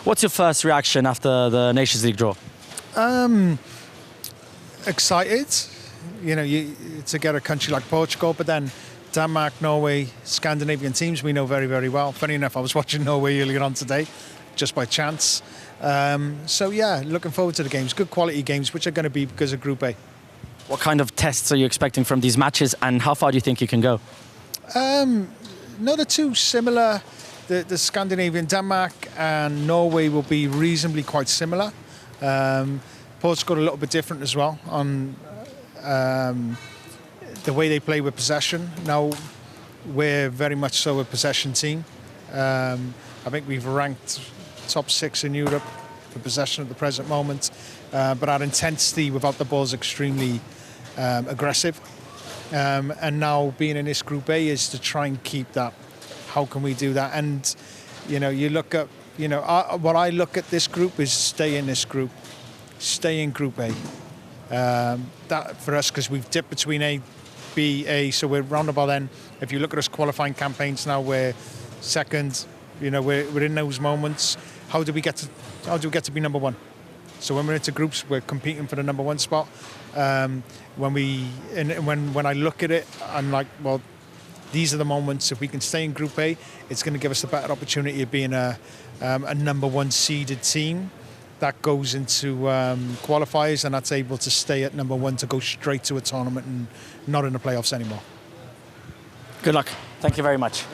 What's your first reaction after the Nations League draw? Excited, to get a country like Portugal, but then Denmark, Norway, Scandinavian teams we know very, very well. Funny enough, I was watching Norway earlier on today, just by chance. So yeah, looking forward to the games. Good quality games, which are going to be because of Group A. What kind of tests are you expecting from these matches, and how far do you think you can go? No, they're too similar. The Scandinavian, Denmark and Norway will be reasonably quite similar. Portugal a little bit different as well on the way they play with possession. Now, we're very much so a possession team. I think we've ranked top 6 in Europe for possession at the present moment, but our intensity without the ball is extremely aggressive. And now being in this Group A is to try and keep that. How can we do that? And you look at what I look at this group is stay in this group, stay in Group A. That for us, because we've dipped between A, B, A, so we're round about then. If you look at us qualifying campaigns now, we're second. We're in those moments. How do we get to be number one? So when we're into groups, we're competing for the number one spot. When I look at it, I'm like, well, these are the moments. If we can stay in Group A, it's going to give us a better opportunity of being a number one seeded team that goes into qualifiers, and that's able to stay at number one to go straight to a tournament and not in the playoffs anymore. Good luck. Thank you very much.